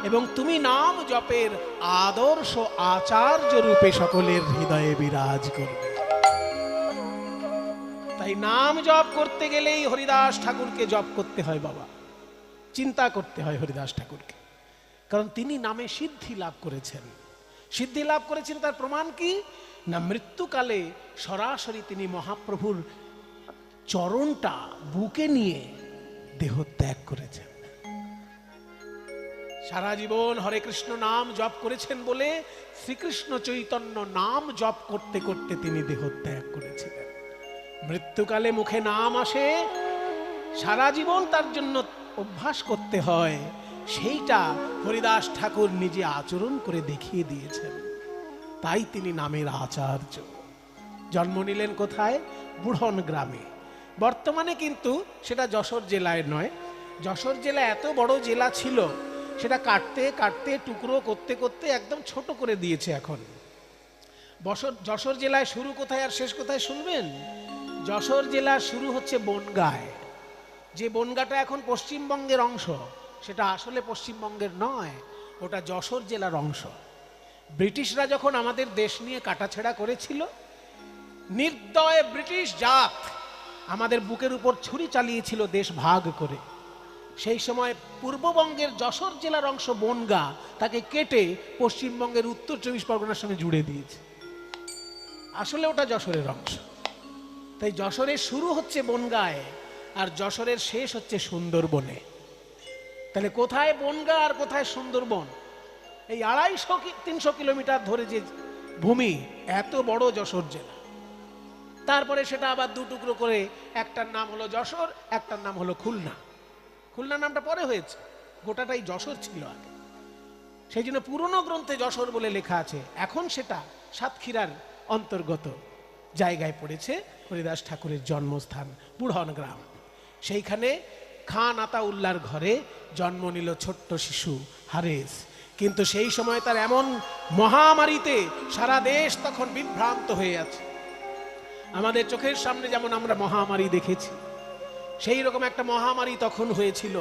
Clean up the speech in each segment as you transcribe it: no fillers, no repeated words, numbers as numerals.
এবং তুমি নাম জপের আদর্শ আচার্য রূপে সকলের হৃদয়ে বিরাজ করবে। তাই নাম জপ করতে গেলেই হরিদাস ঠাকুরকে জপ করতে হয় বাবা, চিন্তা করতে হয় হরিদাস ঠাকুরকে, কারণ তিনি নামে সিদ্ধি লাভ করেছেন। সিদ্ধি লাভ করেছেন তার প্রমাণ কি না, মৃত্যুকালে সরাসরি তিনি মহাপ্রভুর চরণটা বুকে নিয়ে দেহ ত্যাগ করেছেন। সারা জীবন হরে কৃষ্ণ নাম জপ করেছেন বলে শ্রীকৃষ্ণ চৈতন্য নাম জপ করতে করতে তিনি দেহ ত্যাগ করেছিলেন। মৃত্যুকালে মুখে নাম আসে, সারা জীবন তার জন্য অভ্যাস করতে হয়, সেইটা হরিদাস ঠাকুর নিজে আচরণ করে দেখিয়ে দিয়েছেন। তাই তিনি নামের আচার্য। জন্ম নিলেন কোথায়? বুড়ন গ্রামে। বর্তমানে কিন্তু সেটা যশোর জেলায় নয়। যশোর জেলা এত বড় জেলা ছিল, সেটা কাটতে কাটতে টুকরো করতে করতে একদম ছোট করে দিয়েছে এখন। যশোর জেলায় শুরু কোথায় আর শেষ কোথায় শুনবেন? যশোর জেলা শুরু হচ্ছে বনগাঁয়। যে বনগাঁটা এখন পশ্চিমবঙ্গের অংশ, সেটা আসলে পশ্চিমবঙ্গের নয়, ওটা যশোর জেলার অংশ। ব্রিটিশরা যখন আমাদের দেশ নিয়ে কাটাছেড়া করেছিল, নির্দয় ব্রিটিশ জাত আমাদের বুকের উপর ছুরি চালিয়েছিল দেশ ভাগ করে। সেই সময় পূর্ববঙ্গের যশোর জেলার অংশ বনগাঁ, তাকে কেটে পশ্চিমবঙ্গের উত্তর 24 পরগনার সঙ্গে জুড়ে দিয়েছে। আসলে ওটা যশোরের অংশ। তাই যশোরের শুরু হচ্ছে বনগাঁয় আর যশোরের শেষ হচ্ছে সুন্দরবনে। তাহলে কোথায় বনগাঁ আর কোথায় সুন্দরবন? এই 250-300 কিলোমিটার ধরে যে ভূমি, এত বড় যশোর জেলা। তারপরে সেটা আবার দুটুকরো করে, একটার নাম হলো যশোর, একটার নাম হলো খুলনা। খুলনা নামটা পরে হয়েছে, গোটাটাই যশোর ছিল আগে। সেই জন্য পুরনো গ্রন্থে যশোর বলে লেখা আছে। এখন সেটা সাতক্ষীরার অন্তর্গত জায়গায় পড়েছে, হরিদাস ঠাকুরের জন্মস্থান বুড়ন গ্রাম। সেইখানে খান আতাউল্লাহর ঘরে জন্ম নিল ছোট্ট শিশু হারেস। কিন্তু সেই সময় তার এমন মহামারীতে সারা দেশ তখন বিভ্রান্ত হয়ে আছে। আমাদের চোখের সামনে যেমন আমরা মহামারী দেখেছি, সেই রকম একটা মহামারী তখন হয়েছিল।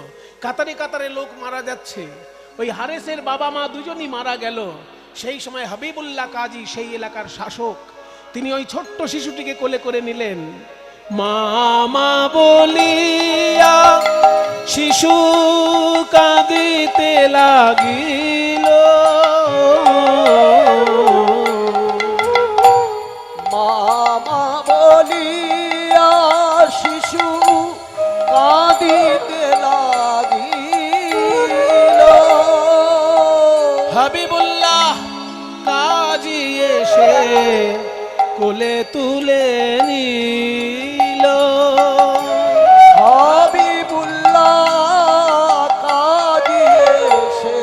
কাতারে কাতারে লোক মারা যাচ্ছে। ওই হারেসের বাবা মা দুজনই মারা গেল। সেই সময় হাবিবুল্লাহ কাজী, সেই এলাকার শাসক, তিনি ওই ছোট্ট শিশুটিকে কোলে করে নিলেন। মামা বলিয়া শিশু কাঁদিতে লাগিল, মামা বলিয়া শিশু কাঁদিতে লাগিল। হাবিবুল্লাহ কাজী এসে কোলে তুলে নিল। হাবিবুল্লাহ কাজী এসে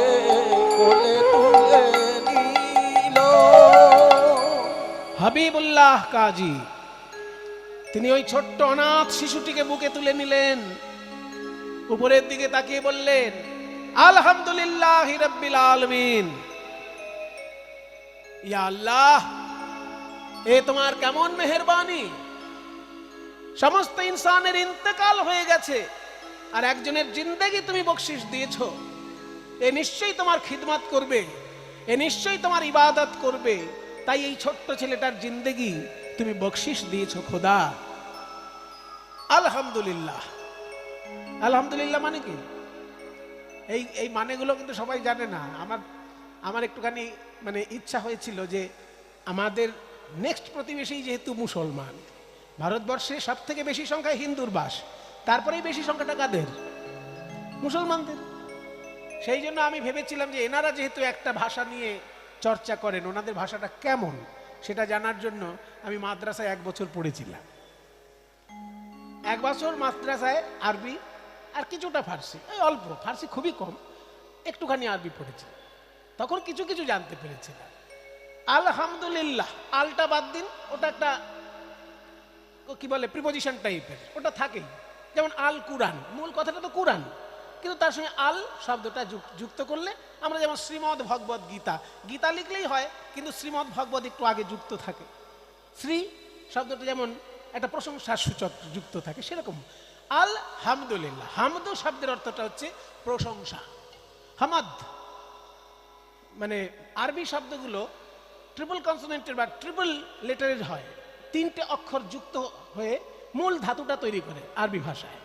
কোলে তুলে নিল। হাবিবুল্লাহ কাজী তিনি ওই ছোট্ট অনাথ শিশুটিকে বুকে তুলে নিলেন। উপরের দিকে তাকিয়ে বললেন, আলহামদুলিল্লাহি রাব্বিল আলামিন। ইয়া আল্লাহ, এ তোমার কেমন মেহেরবানি! সমস্ত ইনসানের ইন্তেকাল হয়ে গেছে, আর একজনের জিন্দেগি তুমি বকশিশ দিয়েছো। এ নিশ্চয়ই তোমার খিদমত করবে, এ নিশ্চয়ই তোমার ইবাদত করবে। তাই এই ছোট্ট ছেলেটার জিন্দেগি তুমি বকশিশ দিয়েছো খোদা। আলহামদুলিল্লাহ। আলহামদুলিল্লাহ মানে কি? এই মানেগুলো কিন্তু সবাই জানে না। আমার একটুখানি মানে ইচ্ছা হয়েছিল যে আমাদের নেক্সট প্রতিবেশী যেহেতু মুসলমান, ভারতবর্ষে সব থেকে বেশি সংখ্যায় হিন্দুর বাস, তারপরেই বেশি সংখ্যাটা কাদের? মুসলমানদের। সেই জন্য আমি ভেবেছিলাম যে এনারা যেহেতু একটা ভাষা নিয়ে চর্চা করেন, ওনাদের ভাষাটা কেমন সেটা জানার জন্য আমি মাদ্রাসায় 1 বছর পড়েছিলাম। 1 বছর মাদ্রাসায় আরবি আর কিছুটা ফার্সি, এই অল্প, ফার্সি খুবই কম, একটুখানি আরবি পড়েছি। তখন কিছু কিছু জানতে পেরেছিলাম। আলহামদুলিল্লাহ, আলটা বাদ দিন, ওটা একটা কি বলে প্রিপোজিশন টাইপের, ওটা থাকেই। যেমন আল কুরআন, মূল কথাটা তো কুরআন, কিন্তু তার সঙ্গে আল শব্দটা যুক্ত করলে, আমরা যেমন শ্রীমদ্ ভগবত গীতা, গীতা লিখলেই হয়, কিন্তু শ্রীমদ্ ভগবত একটু আগে যুক্ত থাকে। শ্রী শব্দটা যেমন একটা প্রশংসার সূচক যুক্ত থাকে, সেরকম আলহামদুলিল্লাহ। হামদু শব্দের অর্থটা হচ্ছে প্রশংসা। হামাদ মানে আরবি শব্দগুলো ট্রিপল কনসোনেন্টের বা ট্রিপল লেটারের হয়, তিনটে অক্ষর যুক্ত হয়ে মূল ধাতুটা তৈরি করে আরবি ভাষায়।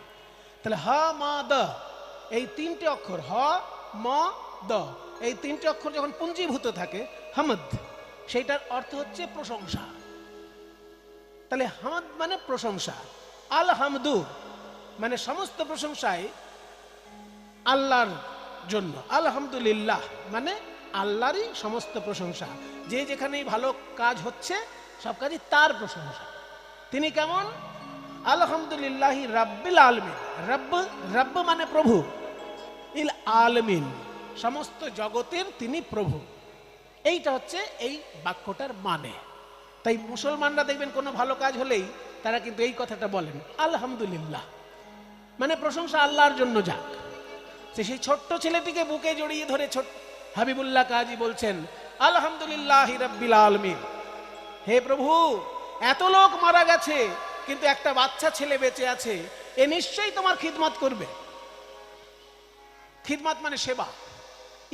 তাহলে হ ম দ, এই তিনটে অক্ষর হ ম দ, এই তিনটে অক্ষর যখন পুঞ্জীভূত থাকে হামদ, সেইটার অর্থ হচ্ছে প্রশংসা। তাহলে হামদ মানে প্রশংসা, আলহামদু মানে সমস্ত প্রশংসায় আল্লাহর জন্য, আলহামদুলিল্লাহ মানে আল্লাহরই সমস্ত প্রশংসা। যে যেখানেই ভালো কাজ হচ্ছে সব কাজই তার প্রশংসা। তিনি কেমন? আলহামদুলিল্লাহি রাব্বিল আলামিন। রব্ব, রব্ব মানে প্রভু, ইল আলামিন সমস্ত জগতের তিনি প্রভু। এইটা হচ্ছে এই বাক্যটার মানে। তাই মুসলমানরা দেখবেন কোনো ভালো কাজ হলেই তারা কিন্তু এই কথাটা বলেন, আলহামদুলিল্লাহ মানে প্রশংসা আল্লাহর জন্য যাক। সেই ছোট্ট ছেলেটিকে বুকে জড়িয়ে ধরে হাবিবুল্লাহ কাজী বলছেন, আলহামদুলিল্লাহি রাব্বিল আলামিন। হে প্রভু, এত লোক মারা গেছে কিন্তু একটা বাচ্চা ছেলে বেঁচে আছে, এ নিশ্চয়ই তোমার খিদমত করবে। খিদমত মানে সেবা,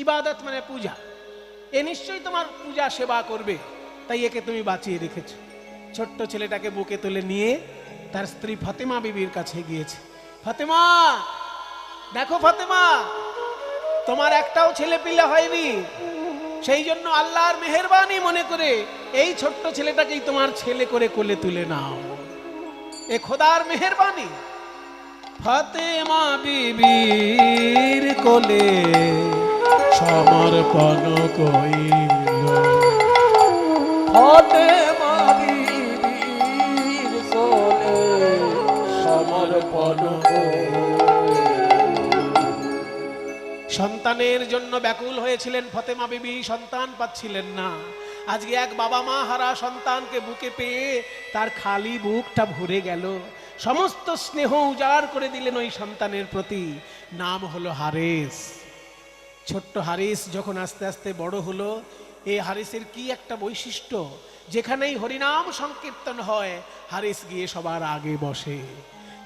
ইবাদত মানে পূজা, এ নিশ্চয়ই তোমার পূজা সেবা করবে, তাই একে তুমি বাঁচিয়ে রেখেছো। ছোট্ট ছেলেটাকে বুকে তুলে নিয়ে তার স্ত্রী ফাতেমা বিবির কাছে গিয়েছে। ফাতেমা, দেখো ফাতেমা, তোমার একটাও ছেলে পিলে হয়নি, সেই জন্য আল্লাহর মেহেরবানি মনে করে এই ছোট্ট ছেলেটাকেই তোমার ছেলে করে কোলে তুলে নাও, এ খোদার মেহেরবানি। ফাতেমা বিবির কোলে সমর্পণ কইল, ফাতেমা বিবির কোলে সমর্পণ কইল। সন্তানের জন্য ব্যাকুল হয়েছিলেন ফাতেমা বিবি, সন্তান পাচ্ছিলেন না। আজকে এক বাবা মা হারা সন্তানকে বুকে পেয়ে তার খালি বুকটা ভরে গেল, সমস্ত স্নেহ উজাড় করে দিলেন ওই সন্তানের প্রতি। নাম হলো হারিস। ছোট্ট হারিস যখন আস্তে আস্তে বড় হলো, এই হারিসের কি একটা বৈশিষ্ট্য, যেখানেই হরিনাম সংকীর্তন হয় হারিস গিয়ে সবার আগে বসে,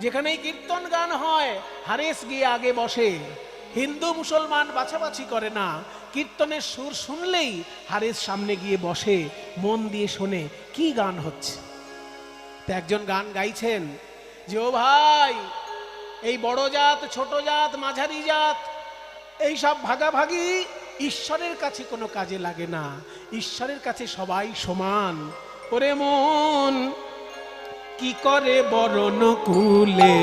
যেখানেই কীর্তন গান হয় হারিস গিয়ে আগে বসে। হিন্দু মুসলমান বাছাবাছি করে না, কীর্তনের সুর শুনলেই হারিস সামনে গিয়ে বসে, মন দিয়ে শোনে কি গান হচ্ছে। তো একজন গান গাইছেন যে, ও ভাই, এই বড় জাত ছোট জাত মাঝারি জাত এই সব ভাগাভাগি ঈশ্বরের কাছে কোনো কাজে লাগে না, ঈশ্বরের কাছে সবাই সমান। ওরে মন কি করে বরণ কুলে,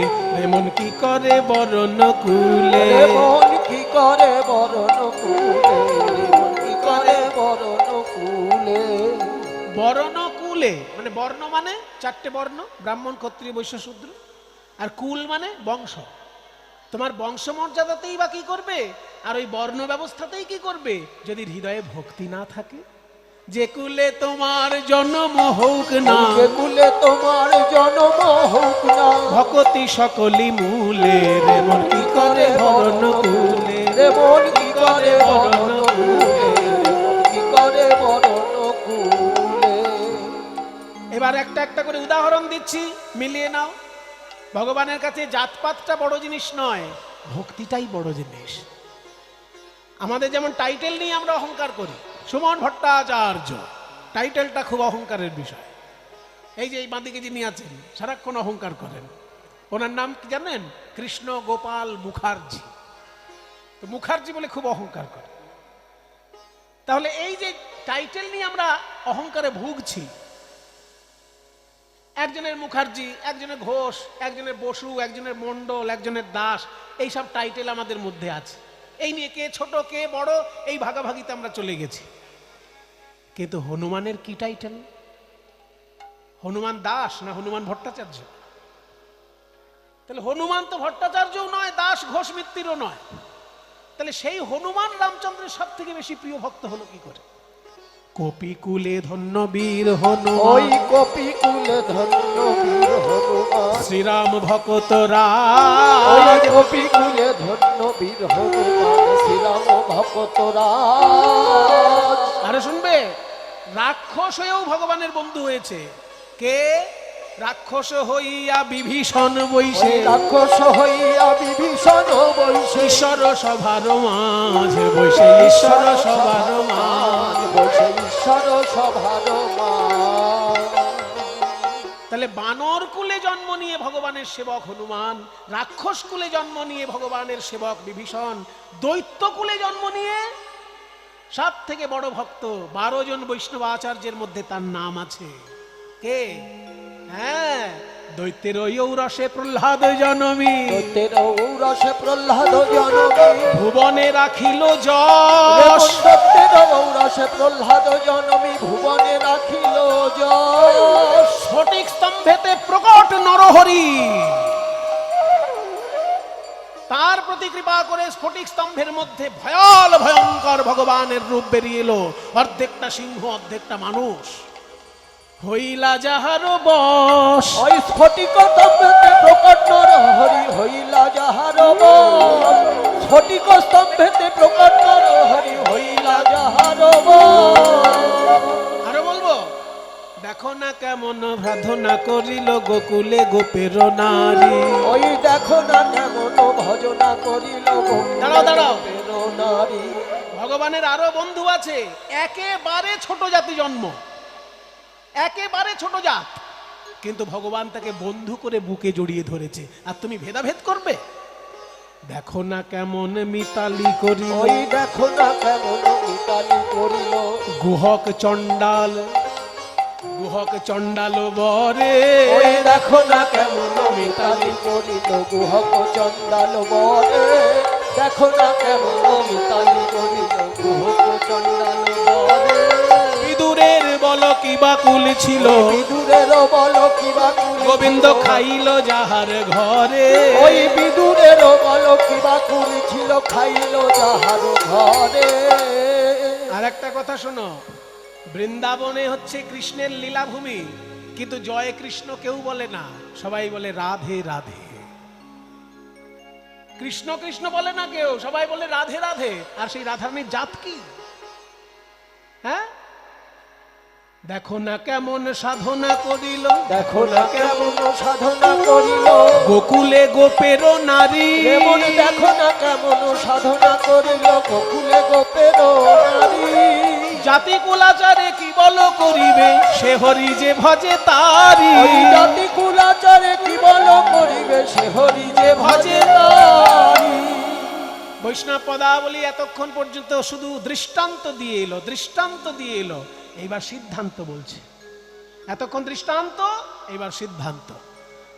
মন কি করে বরণ কুলে, মন কি করে বরণ কুলে, মন কি করে বরণ কুলে। বরণ কুলে মানে বর্ণ মানে চারটে বর্ণ, ব্রাহ্মণ ক্ষত্রিয় বৈশ্য শূদ্র, আর কুল মানে বংশ। তোমার বংশ মর্যাদাতেই বা কি করবে, আর ওই বর্ণ ব্যবস্থাতেই কি করবে যদি হৃদয়ে ভক্তি না থাকে। যে কুলে তোমার জন্ম হোক না, যে কুলে তোমার জন্ম হোক না, ভকতি সকলি মূলে, রে মন কি করে বরণ কুলে, রে মন কি করে বরণ কুলে, মন কি করে বরণ কুলে। এবার একটা একটা করে উদাহরণ দিচ্ছি, মিলিয়ে নাও। ভগবানের কাছে জাতপাতটা বড় জিনিস নয়, ভক্তিটাই বড় জিনিস। আমাদের যেমন টাইটেল নিয়ে আমরা অহংকার করি, সুমন ভট্টাচার্য, টাইটেলটা খুব অহংকারের বিষয়। এই যে এই বাঁদিকে যিনি আছেন সারাক্ষণ অহংকার করেন, ওনার নাম কি জানেন? কৃষ্ণ গোপাল মুখার্জি। তো মুখার্জি বলে খুব অহংকার করে। তাহলে এই যে টাইটেল নিয়ে আমরা অহংকারে ভুগছি, একজনের মুখার্জি, একজনের ঘোষ, একজনের বসু, একজনের মণ্ডল, একজনের দাস, এই সব টাইটেল আমাদের মধ্যে আছে। এই নিয়ে কে ছোট কে বড় এই ভাগাভাগিতে আমরা চলে গেছি। কিন্তু হনুমানের কি টাইটেল? হনুমান দাস না হনুমান ভট্টাচার্য? তাহলে হনুমান তো ভট্টাচার্যও নয়, দাস ঘোষ মিত্তিরও নয়। তাহলে সেই হনুমান রামচন্দ্রের সব থেকে বেশি প্রিয় ভক্ত হলো কি করে? কপিকুলে ধন্য বীর হনুমান, ওই কপিকুলে ধন্য বীর হনুমান, শ্রীরাম ভক্ত রাম, ওই কপিকুলে ধন্য বীর হনুমান, শ্রীরাম ভক্ত রাম। আরে শুনবে, রাক্ষস হয়েও ভগবানের বন্ধু হয়েছে। কে? রাক্ষস হইয়া বিভীষণ বৈশে, রাক্ষস হইয়া বিভীষণ বৈশে, ঈশ্বর সভার মাঝে বৈশে, ঈশ্বর সভার মাঝে সভার মা। তাহলে বানর কুলে জন্ম নিয়ে ভগবানের সেবক হনুমান, রাক্ষস কুলে জন্ম নিয়ে ভগবানের সেবক বিভীষণ, দৈত্য কুলে জন্ম নিয়ে সব থেকে বড় ভক্ত 12 জন বৈষ্ণব আচার্যের মধ্যে তার নাম আছে। কে? হ্যাঁ, দৈত্যের ঔরসে প্রহ্লাদ জনমী, দৈত্যের ঔরসে প্রহ্লাদ জনমী, ভুবনে রাখিল যশ। দৈত্যের ঔরসে প্রহ্লাদ জনমী, ভুবনে রাখিল যশ। স্ফটিক স্তম্ভেতে প্রকট নরহরি, তার প্রতি কৃপা করে স্ফটিক স্তম্ভের মধ্যে ভয়াল ভয়ঙ্কর ভগবানের রূপ বেরিয়ে এলো, অর্ধেকটা সিংহ অর্ধেকটা মানুষ। হইলা যাহার বশ, ওই স্ফটিক স্তম্ভেতে প্রকট নরহরি, হইলা যাহার বশ। স্ফটিক স্তম্ভেতে প্রকট নরহরি, হইলা যাহার বশ। আরো বলবো, দেখো না কেমন সাধনা করিল গোকুলে গোপের নারী। ওই দেখো না কেমন ভজনা করিল দাঁড়াও, দাঁড়াও। গোপের নারী। ভগবানের আরো বন্ধু আছে, একেবারে ছোট জাতি জন্ম, একেবারে ছোট জাত, কিন্তু ভগবান তাকে বন্ধু করে বুকে জড়িয়ে ধরেছে, আর তুমি ভেদাভেদ করবে? দেখো না কেমন মিতালি করিল, ওই দেখো না কেমন মিতালি করিল গুহক চণ্ডাল, গুহক চণ্ডাল বরে। ওই দেখো না কেমন মিতালি করিল গুহক চণ্ডাল বরে। দেখো না কেমন মিতালি করিল গুহক চণ্ডাল বরে। বিদুরের বল কি বাকুল ছিল, বিদুরের বল কি বাকুল, গোবিন্দ খাইল যাহার ঘরে। ওই বিদুরের বল কি বাকুল ছিল, খাইল যাহার ঘরে। আর একটা কথা শোনো, বৃন্দাবনে হচ্ছে কৃষ্ণের লীলাভূমি, কিন্তু জয় কৃষ্ণ কেউ বলে না, সবাই বলে রাধে রাধে। কৃষ্ণ কৃষ্ণ বলে না কেউ, সবাই বলে রাধে রাধে। আর সেই রাধারানীর জাত কি? হ্যাঁ, দেখো না কেমন সাধনা করিল, দেখো না কেমন সাধনা করিল গোকুলে গোপের নারী। কেমন দেখো না কেমন সাধনা করিল গোকুলে গোপের নারী। জাতি কুলাচারে কি বল করিবে, সে হরি যে ভজে তারি। ওই জাতি কুলাচারে কি বল করিবে, সে হরি যে ভজে তারি। বৈষ্ণব পদাবলী এতক্ষণ পর্যন্ত শুধু দৃষ্টান্ত দিয়ে এলো, দৃষ্টান্ত দিয়ে এলো, এইবার সিদ্ধান্ত বলছে। এতক্ষণ দৃষ্টান্ত, এবার সিদ্ধান্ত।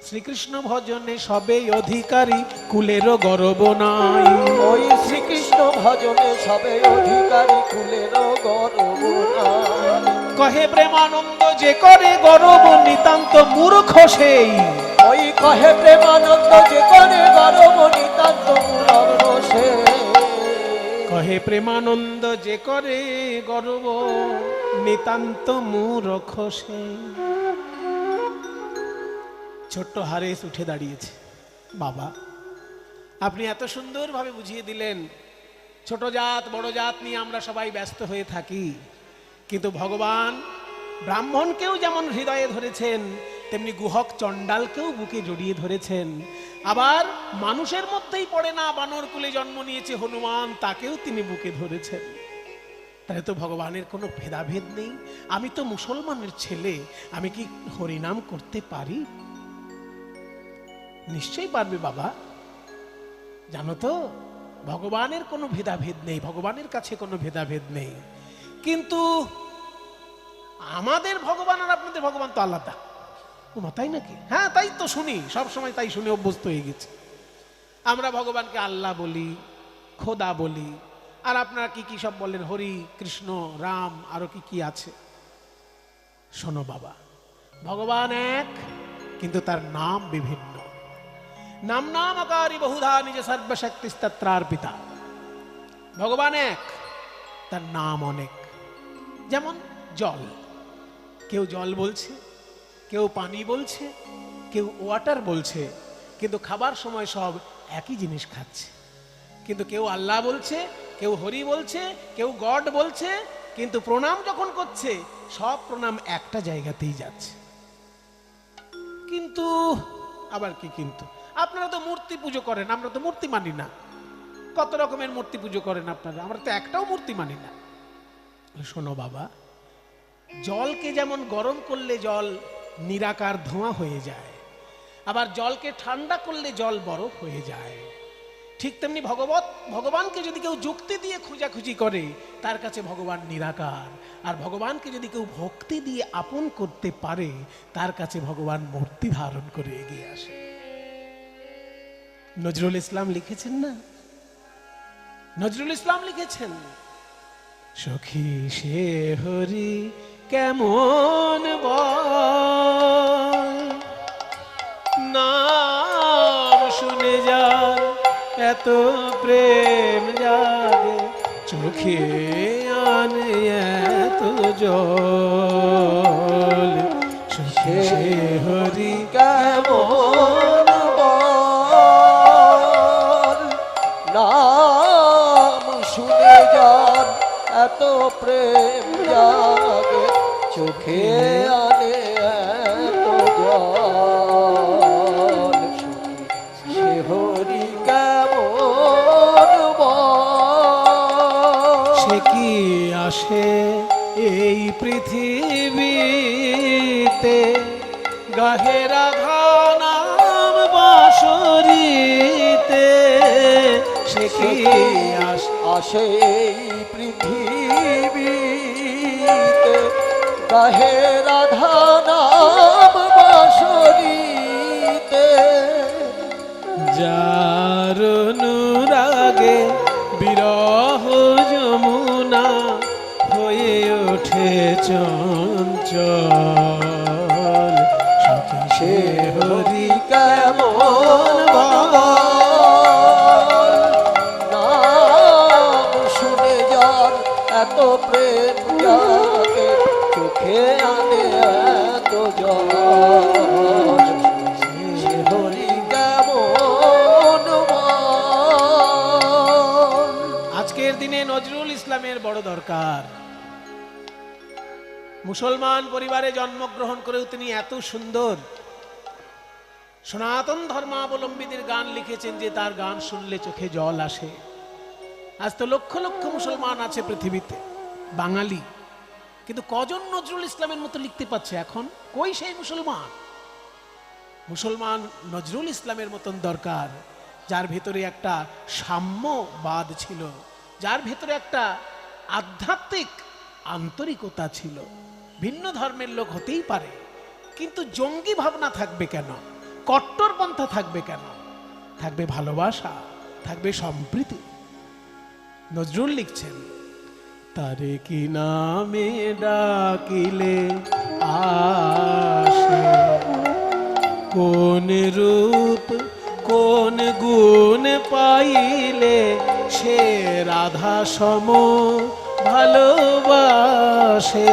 শ্রীকৃষ্ণ ভজনে সবে অধিকারী, কুলেরও গর্ব নাই। ওই শ্রীকৃষ্ণ ভজনে সবে অধিকারী, কুলেরও গর্ব নাই। কহে প্রেমানন্দ যে করে গর্ব, নিতান্ত মূর্খ সেই। ওই কহে প্রেমানন্দ যে করে গর্ব, নিতান্ত মূর্খ সেই। কহে প্রেমানন্দ যে করে গর্ব, নিতান্ত মূর্খ সেই। ছোট্ট হারেস উঠে দাঁড়িয়েছে। বাবা, আপনি এত সুন্দরভাবে বুঝিয়ে দিলেন, ছোট জাত বড় জাত নিয়ে আমরা সবাই ব্যস্ত হয়ে থাকি, কিন্তু ভগবান ব্রাহ্মণকেও যেমন হৃদয়ে ধরেছেন, তেমনি গুহক চণ্ডালকেও বুকে জড়িয়ে ধরেছেন। আবার মানুষের মধ্যেই পড়ে না, বানর কুলে জন্ম নিয়েছে হনুমান, তাকেও তিনি বুকে ধরেছেন। তাহলে তো ভগবানের কোনো ভেদাভেদ নেই। আমি তো মুসলমানের ছেলে, আমি কি হরিনাম করতে পারি? নিশ্চয়ই পারবে বাবা। জানো তো, ভগবানের কোনো ভেদাভেদ নেই, ভগবানের কাছে কোনো ভেদাভেদ নেই। কিন্তু আমাদের ভগবান আর আপনাদের ভগবান তো আলাদা। তাই নাকি? হ্যাঁ, তাই তো শুনি, সব সময় তাই শুনে অভ্যস্ত হয়ে গেছে। আমরা ভগবানকে আল্লাহ বলি, খোদা বলি, আর আপনারা কি কি সব বলেন, হরি কৃষ্ণ রাম, আরো কি কি আছে। শোনো বাবা, ভগবান এক, কিন্তু তার নাম বিভিন্ন। নাম নামকারী বহুধা নিজ সর্বশক্তিস্তত্রার পিতা। ভগবান এক, তার নাম অনেক। যেমন জল, কেউ জল বলছে, কেউ পানি বলছে, কেউ ওয়াটার বলছে, কিন্তু খাবার সময় সব একই জিনিস খাচ্ছে। কিন্তু কেউ আল্লাহ বলছে, কেউ হরি বলছে, কেউ গড বলছে, কিন্তু প্রণাম যখন করছে সব প্রণাম একটা জায়গাতেই যাচ্ছে। কিন্তু আবার কি কিন্তু? আপনারা তো মূর্তি পুজো করেন, আমরা তো মূর্তি মানি না। কত রকমের মূর্তি পুজো করেন আপনারা, আমরা তো একটাও মূর্তি মানি না। শোনো বাবা, জলকে যেমন গরম করলে জল নিরাকার ধোঁয়া হয়ে যায়, আবার জলকে ঠান্ডা করলে জল বরফ হয়ে যায়, ঠিক তেমনি ভগবানকে যদি কেউ যুক্তি দিয়ে খোঁজাখুঁজি করে তার কাছে ভগবান নিরাকার, আর ভগবানকে যদি কেউ ভক্তি দিয়ে আপন করতে পারে তার কাছে ভগবান মূর্তি ধারণ করে এগিয়ে আসে। নজরুল ইসলাম লিখেছেন না, নজরুল ইসলাম লিখেছেন, সখী সে হরি কেমন বল, নাম শুনে যার এত প্রেম জাগে, চোখে আনে এত জল, সখী সে হরি কেমন বল, নাম শুনে যার এত প্রেম জাগে, চোখে আনে এত জল, সে হরি কেমন বল। সে কি আসে এই পৃথিবীতে, গাহে রাধা নাম বাঁশরীতে, সে কি আসে এই পৃথিবীতে, গাহে রাধা নাম বাঁশরীতে, যার অনুরাগে বিরহ যমুনা হয়ে ওঠে চঞ্চল, সখী সে হরি কেমন বল, নাম শুনে যার এত প্রেম জাগে, চোখে আনে এত জল, সে হরি কেমন বল। আজকের দিনে নজরুল ইসলামের বড় দরকার। মুসলমান পরিবারে জন্মগ্রহণ করেও তিনি এত সুন্দর সনাতন ধর্মাবলম্বীদের গান লিখেছেন যে তার গান শুনলে চোখে জল আসে। আজ তো লক্ষ লক্ষ মুসলমান আছে পৃথিবীতে, বাঙালি, কিন্তু কজন নজরুল ইসলামের মতো লিখতে পারছে এখন? কই সেই মুসলমান? মুসলমান নজরুল ইসলামের মতন দরকার, যার ভেতরে একটা সাম্যবাদ ছিল, যার ভেতরে একটা আধ্যাত্মিক আন্তরিকতা ছিল। ভিন্ন ধর্মের লোক হতেই পারে, কিন্তু জঙ্গি ভাবনা থাকবে কেন? কট্টরপন্থা থাকবে কেন? থাকবে ভালোবাসা, থাকবে সম্প্রীতি। নজরুল লিখছেন, তারে কি নামে ডাকিলে আসে, কোন রূপ কোন গুণ পাইলে সে রাধা সম ভালোবাসে,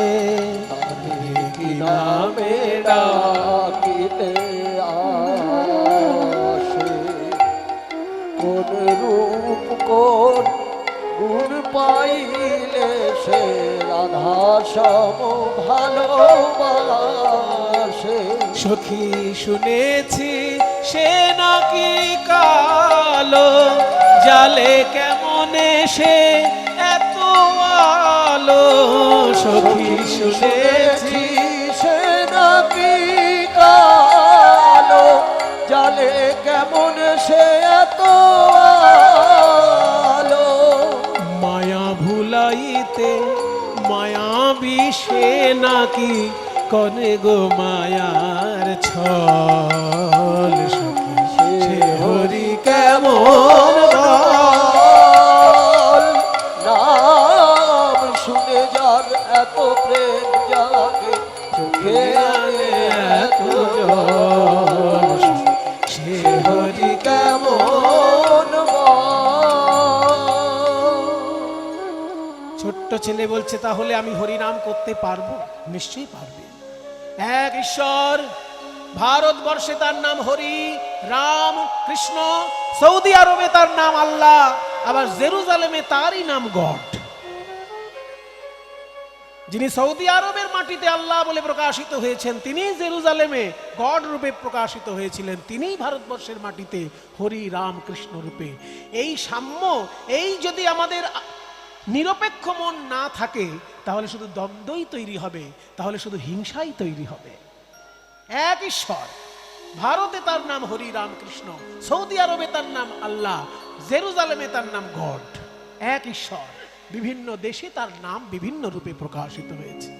তারে কি নামে ডাকিলে আসে, কোন রূপ কোন গুণ পাইলে সে রাধা সম ভালোবাসে। সখী শুনেছি সে নাকি কালো, জালে কেমনে সে এত আলো, সখী শুনেছি সে নাকি কালো, জালে কেমন সে এত আলো, মায়া ভুলাইতে মায়া বিষে নাকি কনে গো মায়ার ছল, সখী সে হরি কেমন বল, নাম শুনে যার এত প্রেম জাগে, চোখে আনে এত জল, সে হরি কেমন বল। ছোট্ট ছেলে বলছে, তাহলে আমি হরি নাম করতে পারবো? নিশ্চয়ই পারবে। এক ঈশ্বর, ভারতবর্ষে তার নাম হরি, রাম, কৃষ্ণ, সৌদি আরবে তার নাম আল্লাহ, আবার জেরুজালেমে তারই নাম গড। যিনি সৌদি আরবের মাটিতে আল্লাহ বলে প্রকাশিত হয়েছেন, তিনি জেরুজালেমে গড রূপে প্রকাশিত হয়েছিলেন, তিনি ভারতবর্ষের মাটিতে হরি রাম কৃষ্ণ রূপে। এই সাম্য, এই যদি আমাদের নিরপেক্ষ মন না থাকে তাহলে শুধু দ্বন্দ্বই তৈরি হবে, তাহলে শুধু হিংসাই তৈরি হবে। এক ঈশ্বর, ভারতে তার নাম হরি রাম কৃষ্ণ, সৌদি আরবে তার নাম আল্লাহ, জেরুজালেমে তার নাম গড। এক ঈশ্বর, বিভিন্ন দেশে তার নাম বিভিন্ন রূপে প্রকাশিত হয়েছে।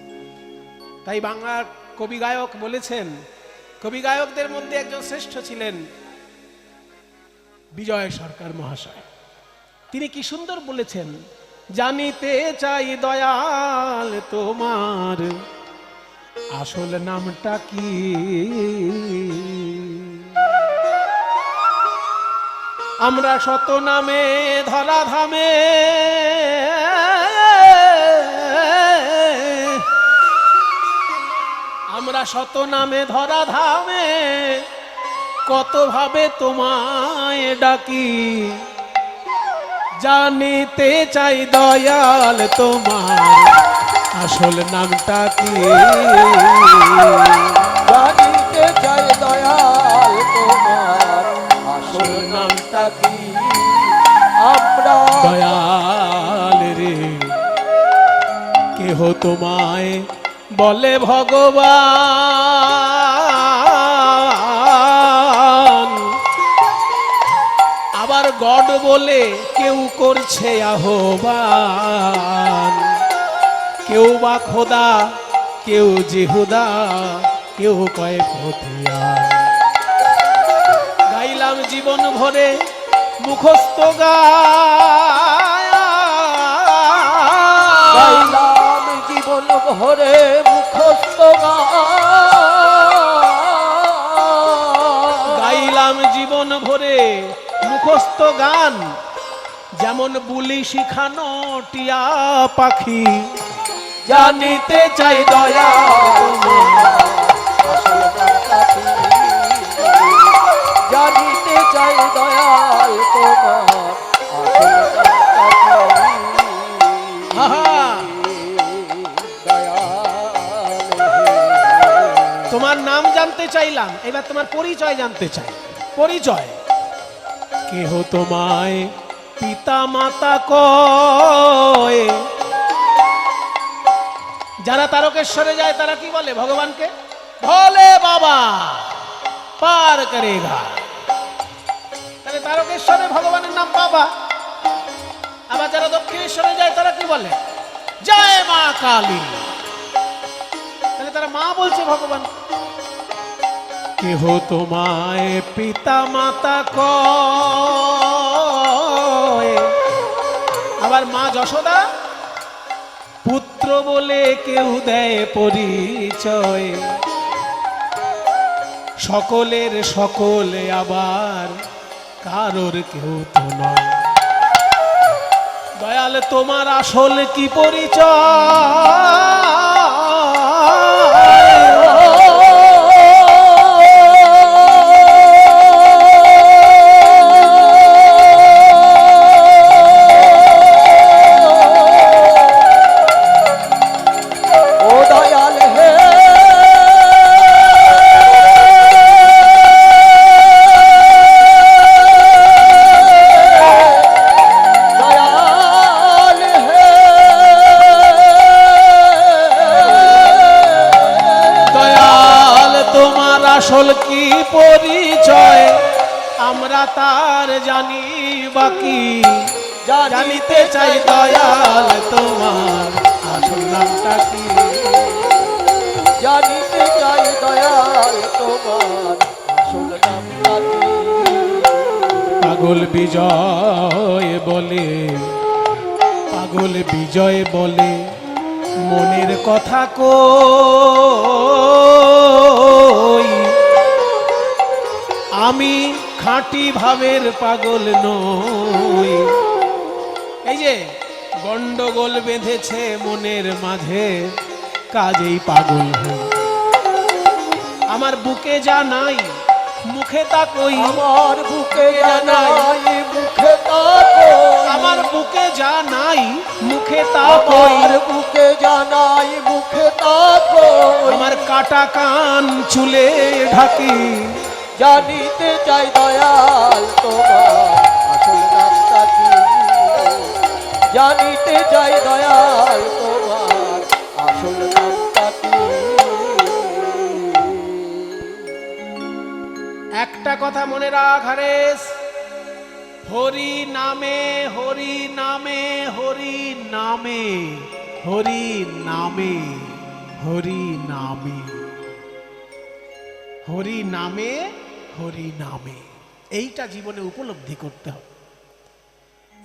তাই বাংলার কবি গায়ক বলেছেন, কবি গায়কদের মধ্যে একজন শ্রেষ্ঠ ছিলেন বিজয় সরকার মহাশয়। তিনি কি সুন্দর বলেছেন, জানিতে চাই দয়াল তোমার আসল নামটা কি। আমরা শত নামে ধরা ধামে, আমরা শত নামে ধরা ধামে, কত ভাবে তোমায় ডাকি। জানিতে চাই দয়াল তোমার আসল নামটা কি। জানিতে চাই দয়াল তোমার আসল নামটা কি। আমরা দয়াল রে কেহ তোমায় বলে ভগবান, আবার গড বলে কেউ করছে আহ্বান। কেউ বা খোদা, কেউ জিহুদা, কেউ কয় ফতিয়ান। গাইলাম জীবন ভরে মুখস্থ গাইলাম জীবন ভরে মুখস্থ গাইলাম জীবন ভরে মুখস্থ গান। যেমন বুলি শিখানো টিয়া পাখি, জানিতে চাই দয়া আসল নামটা কি। জানিতে চাই দয়াল তোমার আসল নামটা কি। তোমার নাম জানতে চাইলাম, এবার তোমার পরিচয় জানতে চাই। পরিচয়, কেহ তোমায় পিতা মাতা কয়। যারা তারকেশ্বরে যায় তারা কি বলে ভগবানকে? ভোলে বাবা পার করেগা। তাহলে তারকেশ্বরে ভগবানের নাম বাবা। আবার যারা দক্ষিণেশ্বরে যায় তারা কি বলে? জয় মা কালী। তাহলে তারা মা বলছে ভগবান। কেহ তোমায় পিতা মাতা কয়, আবার মা যশোদা পুত্র বলে কেউ দেয় পরিচয়। সকলের সকলে আবার কারোর কেউ তো নয়। দয়াল তোমার আসল কি পরিচয়? আসল কি পরিচয় আমরা তার জানি বাকি। জানিতে চাই দয়াল তোমার আসল নামটা কি। জানিতে চাই দয়াল তোমার আসল নামটা কি। পাগল বিজয় বলে, পাগল বিজয় বলে মনের কথা কই। আমি খাঁটি ভাবের পাগল নই। এই যে গন্ডগোল বেঁধেছে মনের মাঝে, কাজেই পাগল হই। আমার বুকে যা নাই মুখে তা কই। আমার বুকে যা নাই মুখে তা কই। আমার বুকে যা নাই মুখে তা কই। আমার বুকে যা নাই মুখে তা কই। আমার কাটা কান চুলে ঢাকি। জানিতে চাই দয়াল তোমার আসল নামটা কি। জানিতে চাই দয়াল তোমার রাখ হারেস, হরি নামে হরি নামে হরি নামে হরি নামে হরি নামে হরি নামে হরি নামে, এইটা জীবনে উপলব্ধি করতে হবে।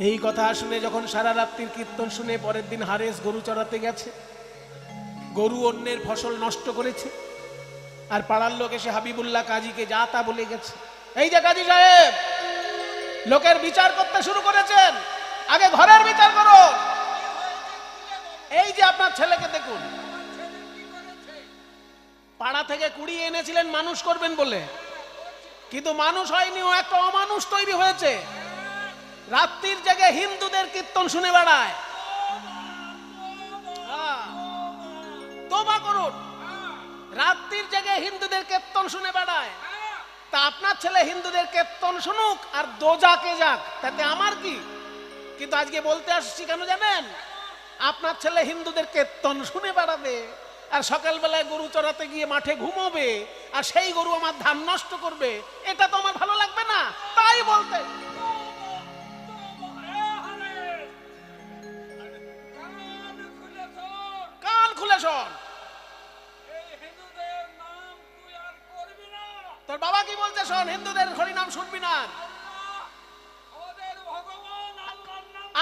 এই কথা শুনে যখন সারা রাত্রির কীর্তন শুনে পরের দিন হারেস গরু চড়াতে গেছে, গরু অন্যের ফসল নষ্ট করেছে, আর পাড়ার লোক এসে হাবিবুল্লাহ কাজীকে যা তা বলে গেছে। এই যে কাজী সাহেব, লোকের বিচার করতে শুরু করেছেন, আগে ঘরের বিচার করুন। এই যে আপনার ছেলেকে দেখুন, পাড়া থেকে কুড়িয়ে এনেছিলেন মানুষ করবেন বলে, কিন্তু মানুষ হয়নি, ও একটা অমানুষ তৈরি হয়েছে। রাত্রির জায়গায় হিন্দুদের কীর্তন শুনে বেড়ায়। তোবা করুন, রাত্রির জায়গায় হিন্দুদের কীর্তন শুনে বেড়ায়। তা আপনার ছেলে হিন্দুদের কীর্তন শুনুক আর দোজাকে যাক, তাতে আমার কি? কিন্তু আজকে বলতে আসছি কেন জানেন? আপনার ছেলে হিন্দুদের কীর্তন শুনে বেড়াবে আর সকালবেলায় গরু চড়াতে গিয়ে মাঠে ঘুমোবে, আর সেই গরু আমার ধান নষ্ট করবে, এটা তো আমার ভালো লাগবে না। তাই বলতে কান খুলে শোন। তোর বাবা কি বলছে শোন, হিন্দুদের হরি নাম শুনবি না।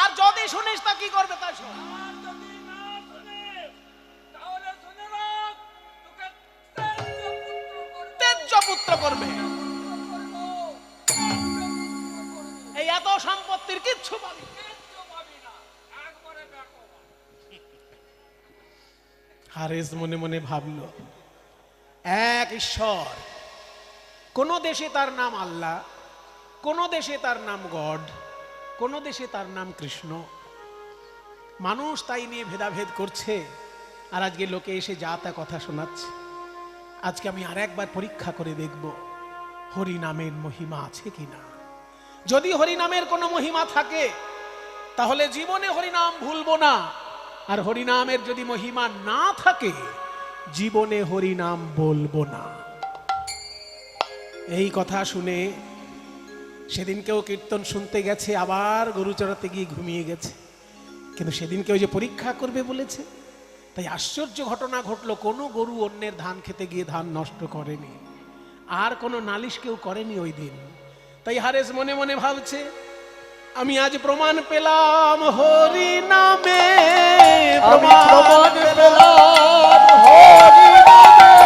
আর যদি শুনিস তা কি করবে তাই শোন। তেজ্য পুত্র করবে। এই এত সম্পত্তির কিচ্ছু পাবি না। হারেস মনে মনে ভাবল, এক ঈশ্বর, কোন দেশে তার নাম আল্লাহ, কোন দেশে তার নাম গড, কোন দেশে তার নাম কৃষ্ণ। মানুষ তাই নিয়ে ভেদাভেদ করছে, আর আজকে লোকে এসে যা তা কথা শোনাচ্ছে। আজকে আমি আর একবার পরীক্ষা করে দেখব হরি নামের মহিমা আছে কিনা। যদি হরি নামের কোনো মহিমা থাকে তাহলে জীবনে হরিনাম ভুলবো না, আর হরিনামের যদি মহিমা না থাকে জীবনে হরিনাম বলবো না। এই কথা শুনে সেদিনকেও কীর্তন শুনতে গেছে, আবার গরু চড়াতে গিয়ে ঘুমিয়ে গেছে। কিন্তু সেদিনকেও যে পরীক্ষা করবে বলেছে, তাই আশ্চর্য ঘটনা ঘটলো, কোনো গরু অন্যের ধান খেতে গিয়ে ধান নষ্ট করেনি, আর কোনো নালিশ কেউ করেনি ওই দিন। তাই হারেস মনে মনে ভাবছে, আমি আজ প্রমাণ পেলাম হরি নামে, প্রমাণ পেলাম হরি নামে,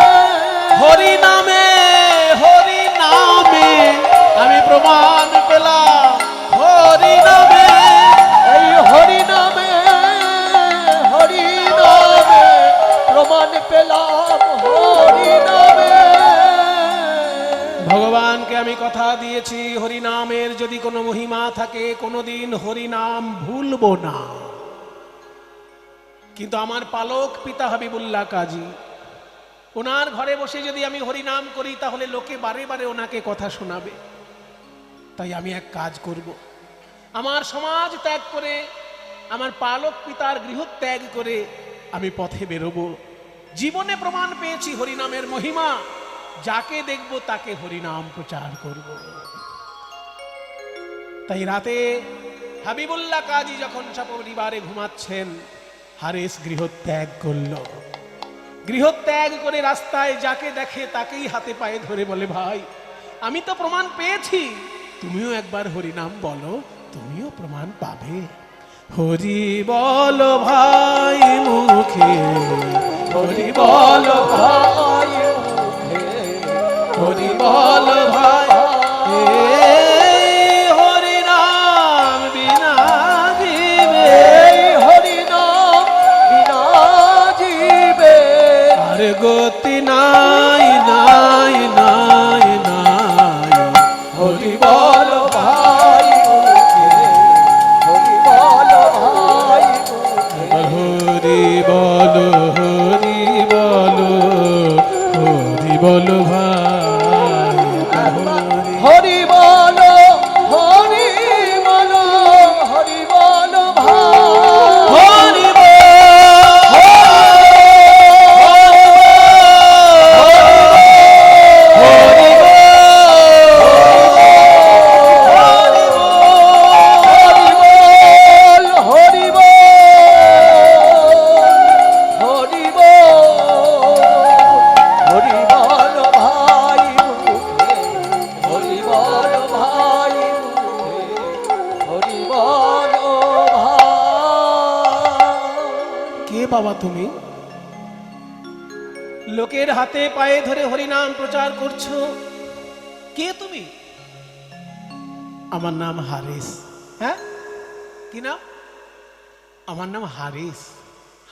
হরি নামে হরি নামে, আমি প্রমাণ পেলাম হরি নামে, এই হরি নামে হরি নামে, প্রমাণ পেলাম হরি নামে। ভগবানকে আমি কথা দিয়েছি, হরিনামের যদি কোনো মহিমা থাকে কোনোদিন হরিনাম ভুলবো না। কিন্তু আমার পালক পিতা হাবিবুল্লাহ কাজী, ওনার ঘরে বসে যদি আমি হরিনাম করি তাহলে লোকে বারে বারে ওনাকে কথা শোনাবে। তাই আমি এক কাজ করব, আমার সমাজ ত্যাগ করে, আমার পালক পিতার গৃহ ত্যাগ করে আমি পথে বেরোবো। জীবনে প্রমাণ পেয়েছি হরিনামের মহিমা, যাকে দেখব তাকে হরিনাম প্রচার করব। তাই রাতে হাবিবুল্লাহ কাজী যখন সপরিবারে ঘুমাচ্ছেন, হারেস গৃহত্যাগ করল। গৃহত্যাগ করে রাস্তায় যাকে দেখে তাকেই হাতে পায়ে ধরে বলে, ভাই আমি তো প্রমাণ পেয়েছি, তুমিও একবার হরিনাম বলো, তুমিও প্রমাণ পাবে। হরি বলো ভাই মুখে, হরি বলো ভাই মুখে, হরি বলো ভাই, হরি নাম বিনা জীবে, হরি নাম বিনা জীবে আর গতি নাই নাই নাই নাই। হরি বলো ভাই মুখে, হরি বলো ভাই মুখে, হরি বলো, হরি বলো, হরি বলো ভাই, হরি বলো, হরি বলো, হরি বলো ভাই, হরি বাবা তুমি? লোকের হাতে পায়ে ধরে হরিনাম প্রচার করছো, কে তুমি? আমার নাম হারিস। হ্যাঁ, কি নাম? আমার নাম হারিস।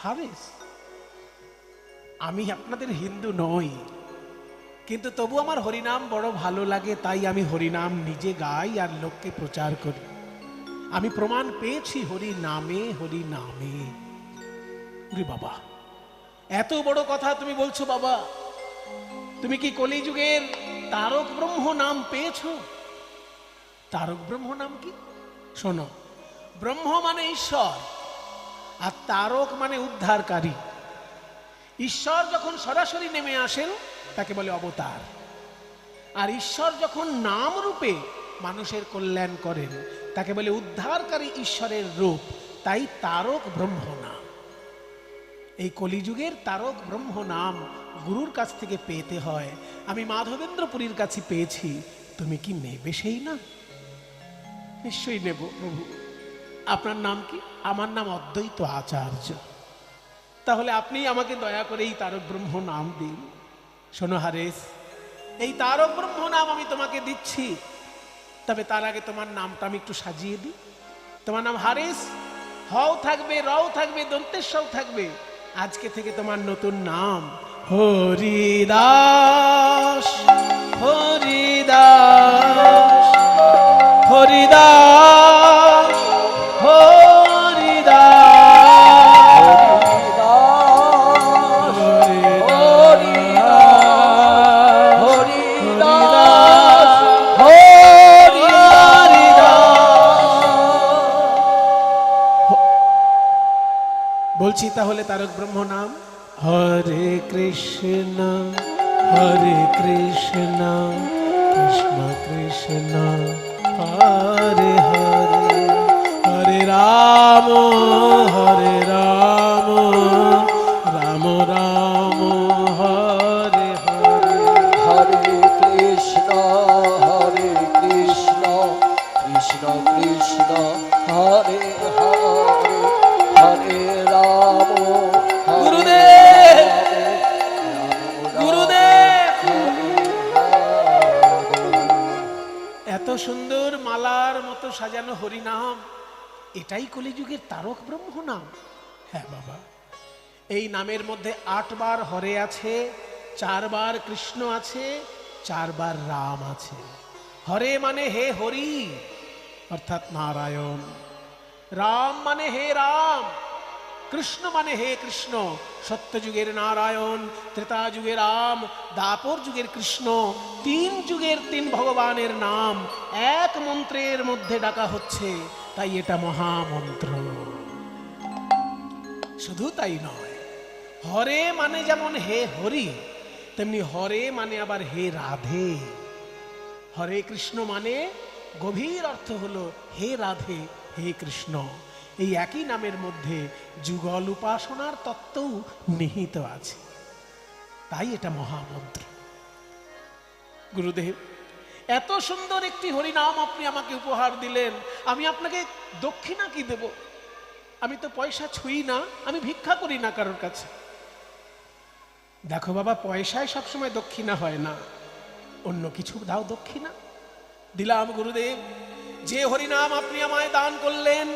হারিস? আমি আপনাদের হিন্দু নই, কিন্তু তবু আমার হরিনাম বড় ভালো লাগে, তাই আমি হরিনাম নিজে গাই আর লোককে প্রচার করি। আমি প্রমাণ পেয়েছি হরি নামে, হরি নামে। বাবা, এত বড় কথা তুমি বলছো বাবা? তুমি কি কলিযুগের তারক ব্রহ্ম নাম পেয়েছো? তারক ব্রহ্ম নাম কি? শোনো, ব্রহ্ম মানে ঈশ্বর, আর তারক মানে উদ্ধারকারী। ঈশ্বর যখন সরাসরি নেমে আসেন তাকে বলে অবতার, আর ঈশ্বর যখন নাম রূপে মানুষের কল্যাণ করেন তাকে বলে উদ্ধারকারী ঈশ্বরের রূপ। তাই তারক ব্রহ্ম নাম। এই কলিযুগের তারক ব্রহ্ম নাম গুরুর কাছ থেকে পেতে হয়। আমি মাধবেন্দ্রপুরীর কাছে পেয়েছি, তুমি কি নেবে সেই নাম? নিশ্চয়ই নেব প্রভু। আপনার নাম কি? আমার নাম অদ্বৈত আচার্য। তাহলে আপনি আমাকে দয়া করে এই তারক ব্রহ্ম নাম দিন। শোনো হারেস, এই তারক ব্রহ্ম নাম আমি তোমাকে দিচ্ছি, তবে তার আগে তোমার নামটা আমি একটু সাজিয়ে দিই। তোমার নাম হারেস, হও থাকবে, রও থাকবে, দন্তেশ্বর থাকবে। আজকে থেকে তোমার নতুন নাম হরিদাস। হরিদাস, হরিদাস, হরিদাস, বলছি তাহলে তারক ব্রহ্ম নাম হরে কৃষ্ণ, হরে কৃষ্ণ, কৃষ্ণ কৃষ্ণ, হরে হরে, হরে রাম, হরে রাম, রাম রাম, হরে হরে। হরে কৃষ্ণ, হরে কৃষ্ণ, কৃষ্ণ কৃষ্ণ, হরে হরে, হরে রাম, গুরুদেব, গুরুদেব, এত সুন্দর মালার মতো সাজানো হরিনাম, এটাই কলিযুগের তারক ব্রহ্ম নাম? হ্যাঁ বাবা, এই নামের মধ্যে 8 বার হরে আছে, 4 বার কৃষ্ণ আছে, 4 বার রাম আছে। হরে মানে হে হরি অর্থাৎ নারায়ণ, রাম মানে হে রাম, কৃষ্ণ মানে হে কৃষ্ণ। সত্যযুগের নারায়ণ, ত্রেতা যুগের রাম, দ্বাপর যুগের কৃষ্ণ, 3 যুগের 3 ভগবানের নাম এক মন্ত্রের মধ্যে ডাকা হচ্ছে, তাই এটা মহামন্ত্র। শুধু তাই নয়, হরে মানে যেমন হে হরি, তেমনি হরে মানে আবার হে রাধে। হরে কৃষ্ণ মানে গভীর অর্থ হলো হে রাধে, হে কৃষ্ণ। এই একই নামের মধ্যে যুগল উপাসনার তত্ত্বও নিহিত আছে, তাই এটা মহামন্ত্র। গুরুদেব, এত সুন্দর একটি হরিনাম আপনি আমাকে উপহার দিলেন, আমি আপনাকে দক্ষিণা কি দেব? আমি তো পয়সা ছুঁই না, আমি ভিক্ষা করি না কারোর কাছে। দেখো বাবা, পয়সায় সবসময় দক্ষিণা হয় না, অন্য কিছু দাও দক্ষিণা। দিলাম গুরুদেব, যে হরিনাম আপনি আমায় দান করলেন,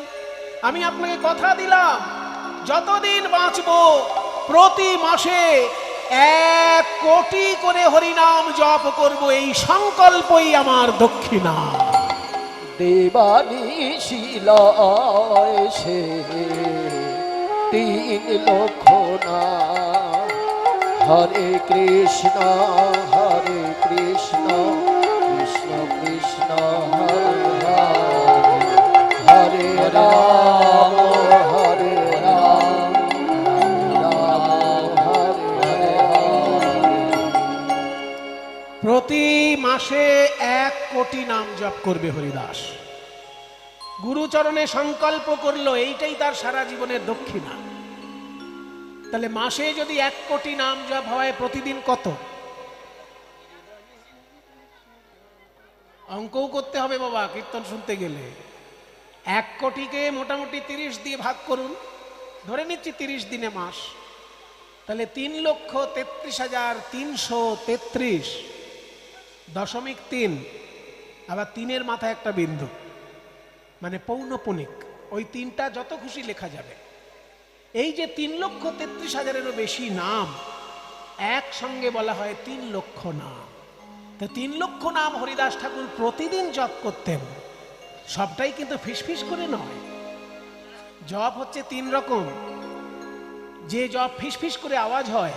আমি আপনাকে কথা দিলাম যতদিন বাঁচব প্রতি মাসে 1 কোটি করে হরিনাম জপ করব, এই সংকল্পই আমার দক্ষিণা। দেবানিশিলায় সে 3 লক্ষ নাম, হরে কৃষ্ণ, হরে কৃষ্ণ, কৃষ্ণ কৃষ্ণ, হরে হরে, হরে রাম, হরে রাম, রাম রাম, হরে হরে। প্রতি মাসে 1 কোটি নাম জপ করবে হরিদাস। গুরুচরণে সংকল্প করলো, এইটাই তার সারা জীবনের দক্ষিণা। তাহলে মাসে যদি 1 কোটি নাম জপ হয়, প্রতিদিন কত? অঙ্কও করতে হবে বাবা কীর্তন শুনতে গেলে। 1 কোটিকে মোটামুটি 30 দিয়ে ভাগ করুন, ধরে নিচ্ছি 30 দিনে মাস, তাহলে 3,33,333 দশমিক 3, আবার 3-এর মাথায় একটা বিন্দু, মানে পৌনপুনিক, ওই 3টা যত খুশি লেখা যাবে। এই যে 3,33,000-এরও বেশি নাম একসঙ্গে বলা হয় 3 লক্ষ নাম। তো 3 লক্ষ নাম হরিদাস ঠাকুর প্রতিদিন জপ করতেন। সবটাই কিন্তু ফিসফিস করে নয়। জপ হচ্ছে 3 রকম। যে জপ ফিসফিস করে আওয়াজ হয়